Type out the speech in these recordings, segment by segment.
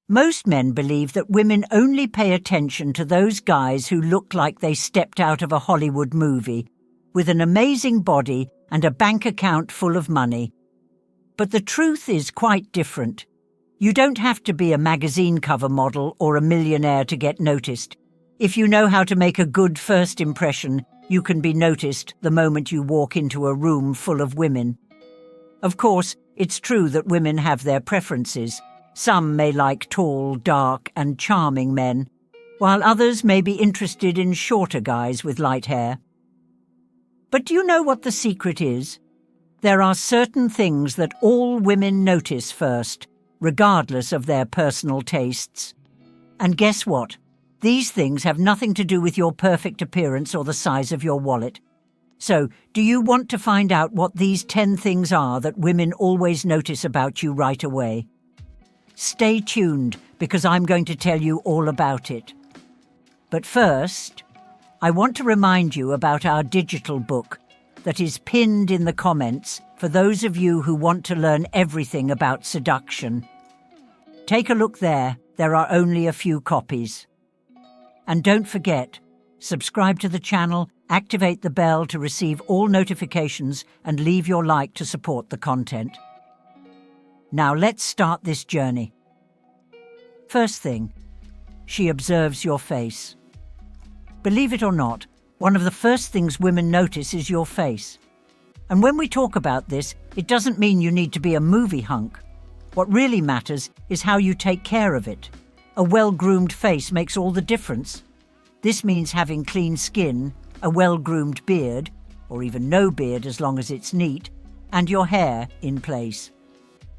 Most men believe that women only pay attention to those guys who look like they stepped out of a Hollywood movie, with an amazing body and a bank account full of money. But the truth is quite different. You don't have to be a magazine cover model or a millionaire to get noticed. If you know how to make a good first impression, you can be noticed the moment you walk into a room full of women. Of course, it's true that women have their preferences. Some may like tall, dark, and charming men, while others may be interested in shorter guys with light hair. But do you know what the secret is? There are certain things that all women notice first, regardless of their personal tastes. And guess what? These things have nothing to do with your perfect appearance or the size of your wallet. So, do you want to find out what these 10 things are that women always notice about you right away? Stay tuned, because I'm going to tell you all about it. But first, I want to remind you about our digital book that is pinned in the comments for those of you who want to learn everything about seduction. Take a look there. There are only a few copies. And don't forget, subscribe to the channel, activate the bell to receive all notifications, and leave your like to support the content. Now let's start this journey. First thing, she observes your face. Believe it or not, one of the first things women notice is your face. And when we talk about this, it doesn't mean you need to be a movie hunk. What really matters is how you take care of it. A well-groomed face makes all the difference. This means having clean skin, a well-groomed beard, or even no beard as long as it's neat, and your hair in place.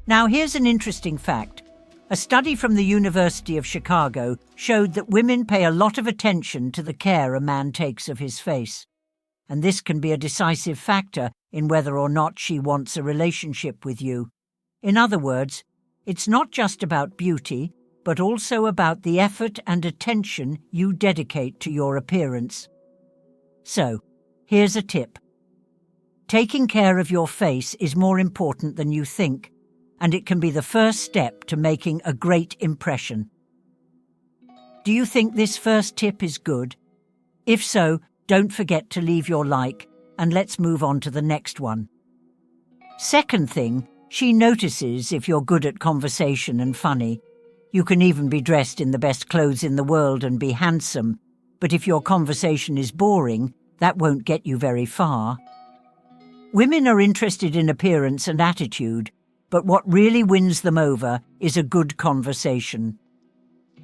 Now here's an interesting fact. A study from the University of Chicago showed that women pay a lot of attention to the care a man takes of his face. And this can be a decisive factor in whether or not she wants a relationship with you. In other words, it's not just about beauty, but also about the effort and attention you dedicate to your appearance. So, here's a tip. Taking care of your face is more important than you think, and it can be the first step to making a great impression. Do you think this first tip is good? If so, don't forget to leave your like, and let's move on to the next one. Second thing, she notices if you're good at conversation and funny. You can even be dressed in the best clothes in the world and be handsome, but if your conversation is boring, that won't get you very far. Women are interested in appearance and attitude, but what really wins them over is a good conversation.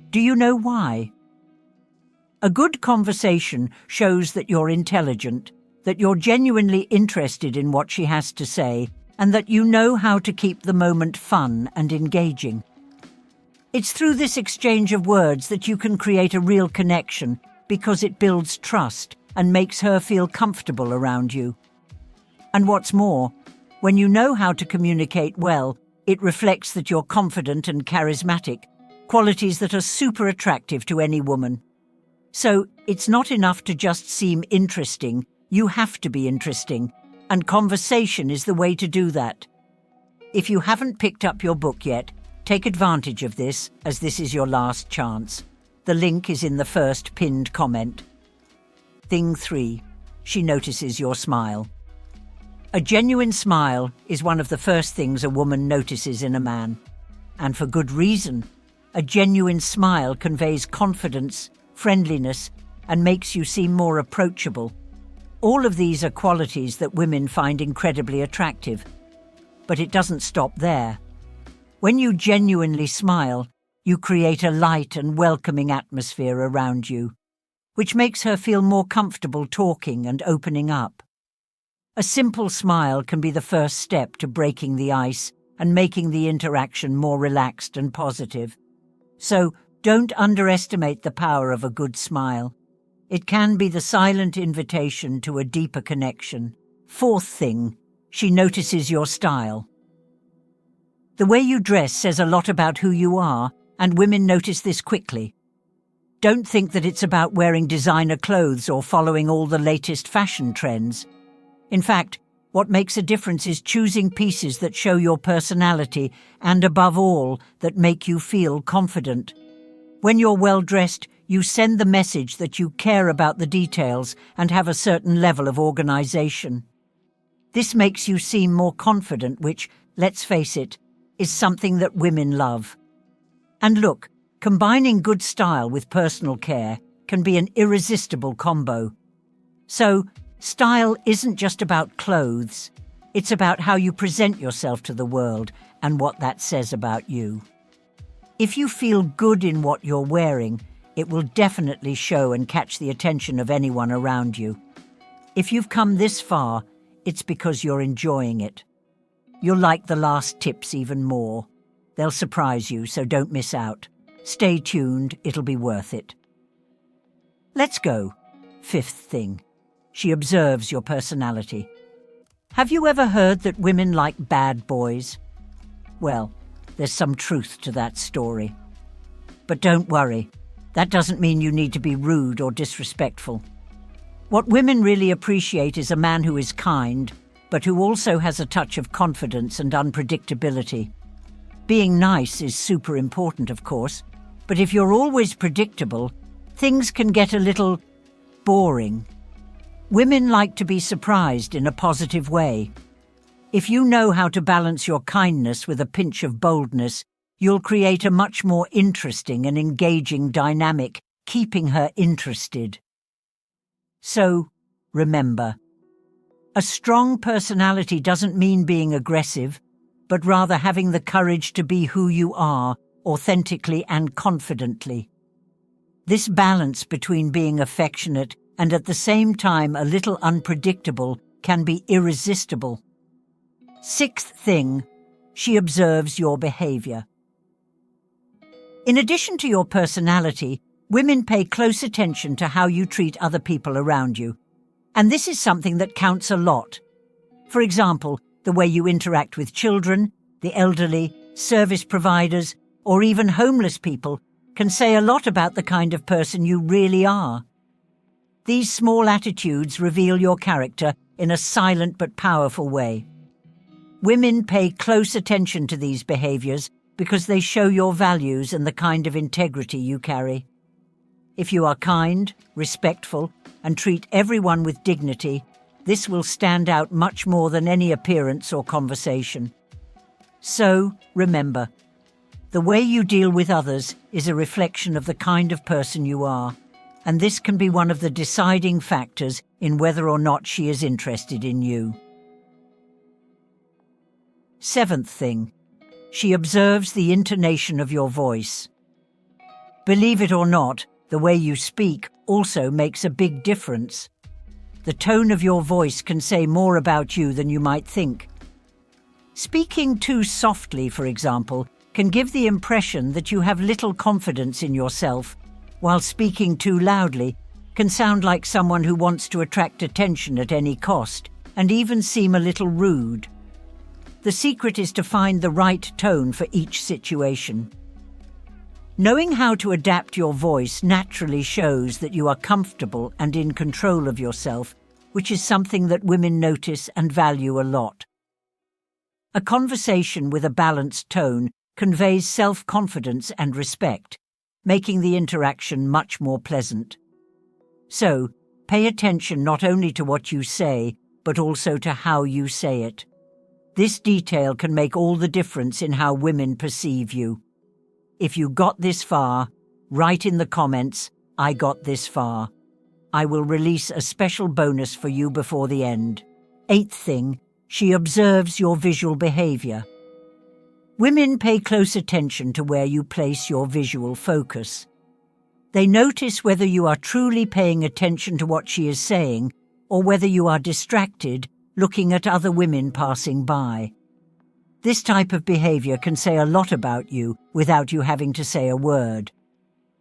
Do you know why? A good conversation shows that you're intelligent, that you're genuinely interested in what she has to say, and that you know how to keep the moment fun and engaging. It's through this exchange of words that you can create a real connection, because it builds trust and makes her feel comfortable around you. And what's more, when you know how to communicate well, it reflects that you're confident and charismatic, qualities that are super attractive to any woman. So, it's not enough to just seem interesting, you have to be interesting, and conversation is the way to do that. If you haven't picked up your book yet, take advantage of this, as this is your last chance. The link is in the first pinned comment. Thing 3. She notices your smile. A genuine smile is one of the first things a woman notices in a man. And for good reason. A genuine smile conveys confidence, friendliness, and makes you seem more approachable. All of these are qualities that women find incredibly attractive. But it doesn't stop there. When you genuinely smile, you create a light and welcoming atmosphere around you, which makes her feel more comfortable talking and opening up. A simple smile can be the first step to breaking the ice and making the interaction more relaxed and positive. So, don't underestimate the power of a good smile. It can be the silent invitation to a deeper connection. Fourth thing, she notices your style. The way you dress says a lot about who you are, and women notice this quickly. Don't think that it's about wearing designer clothes or following all the latest fashion trends. In fact, What makes a difference is choosing pieces that show your personality and, above all, that make you feel confident. When you're well-dressed, you send the message that you care about the details and have a certain level of organization. This makes you seem more confident, which, let's face it, is something that women love. And look, combining good style with personal care can be an irresistible combo. So, style isn't just about clothes. It's about how you present yourself to the world and what that says about you. If you feel good in what you're wearing, it will definitely show and catch the attention of anyone around you. If you've come this far, it's because you're enjoying it. You'll like the last tips even more. They'll surprise you, so don't miss out. Stay tuned, it'll be worth it. Let's go. 5th thing. She observes your personality. Have you ever heard that women like bad boys? Well, there's some truth to that story. But don't worry, that doesn't mean you need to be rude or disrespectful. What women really appreciate is a man who is kind, but who also has a touch of confidence and unpredictability. Being nice is super important, of course, but if you're always predictable, things can get a little boring. Women like to be surprised in a positive way. If you know how to balance your kindness with a pinch of boldness, you'll create a much more interesting and engaging dynamic, keeping her interested. So, remember, a strong personality doesn't mean being aggressive, but rather having the courage to be who you are, authentically and confidently. This balance between being affectionate and at the same time a little unpredictable can be irresistible. 6th thing, she observes your behavior. In addition to your personality, women pay close attention to how you treat other people around you. And this is something that counts a lot. For example, the way you interact with children, the elderly, service providers, or even homeless people can say a lot about the kind of person you really are. These small attitudes reveal your character in a silent but powerful way. Women pay close attention to these behaviors because they show your values and the kind of integrity you carry. If you are kind, respectful, and treat everyone with dignity, this will stand out much more than any appearance or conversation. So, remember, the way you deal with others is a reflection of the kind of person you are, and this can be one of the deciding factors in whether or not she is interested in you. 7th thing, she observes the intonation of your voice. Believe it or not, the way you speak also makes a big difference. The tone of your voice can say more about you than you might think. Speaking too softly, for example, can give the impression that you have little confidence in yourself, while speaking too loudly can sound like someone who wants to attract attention at any cost, and even seem a little rude. The secret is to find the right tone for each situation. Knowing how to adapt your voice naturally shows that you are comfortable and in control of yourself, which is something that women notice and value a lot. A conversation with a balanced tone conveys self-confidence and respect, making the interaction much more pleasant. So, pay attention not only to what you say, but also to how you say it. This detail can make all the difference in how women perceive you. If you got this far, write in the comments, "I got this far." I will release a special bonus for you before the end. 8th thing, she observes your visual behavior. Women pay close attention to where you place your visual focus. They notice whether you are truly paying attention to what she is saying or whether you are distracted, looking at other women passing by. This type of behavior can say a lot about you without you having to say a word.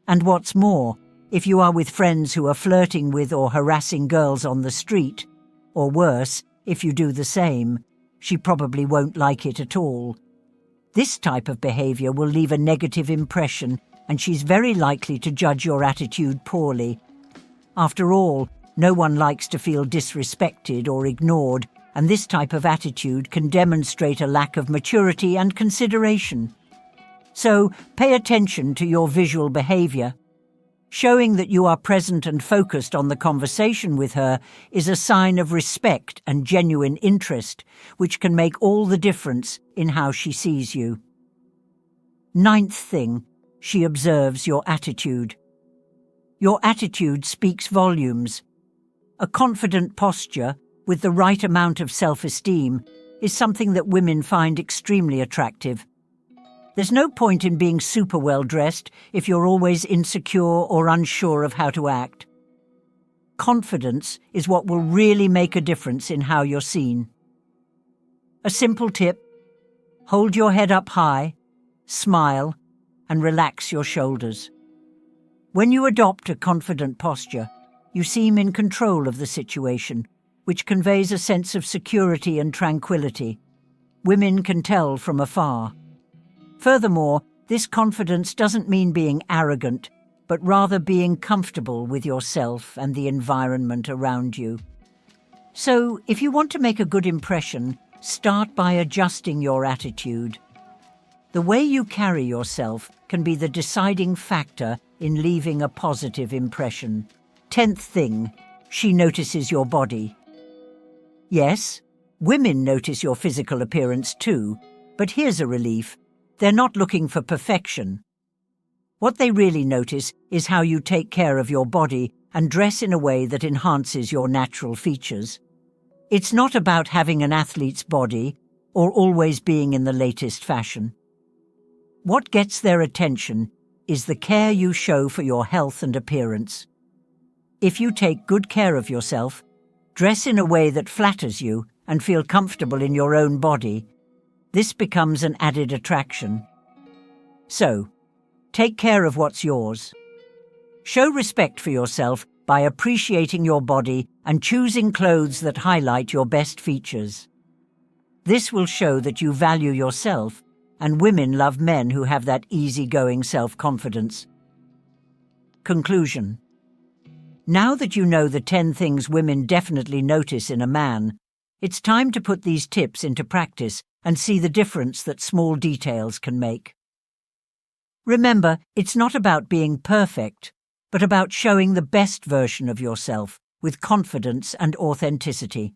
And what's more, if you are with friends who are flirting with or harassing girls on the street, or worse, if you do the same, she probably won't like it at all. This type of behavior will leave a negative impression, and she's very likely to judge your attitude poorly. After all, no one likes to feel disrespected or ignored, and this type of attitude can demonstrate a lack of maturity and consideration. So, pay attention to your visual behavior. Showing that you are present and focused on the conversation with her is a sign of respect and genuine interest, which can make all the difference in how she sees you. 9th thing, she observes your attitude. Your attitude speaks volumes. A confident posture, with the right amount of self-esteem, is something that women find extremely attractive. There's no point in being super well-dressed if you're always insecure or unsure of how to act. Confidence is what will really make a difference in how you're seen. A simple tip: hold your head up high, smile, and relax your shoulders. When you adopt a confident posture, you seem in control of the situation, which conveys a sense of security and tranquility. Women can tell from afar. Furthermore, this confidence doesn't mean being arrogant, but rather being comfortable with yourself and the environment around you. So, if you want to make a good impression, start by adjusting your attitude. The way you carry yourself can be the deciding factor in leaving a positive impression. 10th thing, she notices your body. Yes, women notice your physical appearance too, but here's a relief. They're not looking for perfection. What they really notice is how you take care of your body and dress in a way that enhances your natural features. It's not about having an athlete's body or always being in the latest fashion. What gets their attention is the care you show for your health and appearance. If you take good care of yourself, dress in a way that flatters you, and feel comfortable in your own body, this becomes an added attraction. So, take care of what's yours. Show respect for yourself by appreciating your body and choosing clothes that highlight your best features. This will show that you value yourself, and women love men who have that easygoing self-confidence. Conclusion. Now that you know the 10 things women definitely notice in a man, it's time to put these tips into practice and see the difference that small details can make. Remember, it's not about being perfect, but about showing the best version of yourself with confidence and authenticity.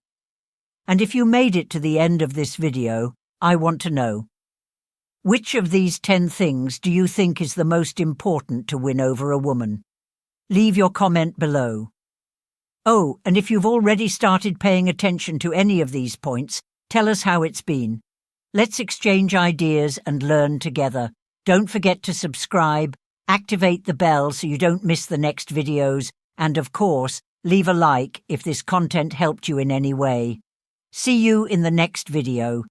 And if you made it to the end of this video, I want to know, which of these 10 things do you think is the most important to win over a woman? Leave your comment below. Oh, and if you've already started paying attention to any of these points, tell us how it's been. Let's exchange ideas and learn together. Don't forget to subscribe, activate the bell so you don't miss the next videos, and of course, leave a like if this content helped you in any way. See you in the next video.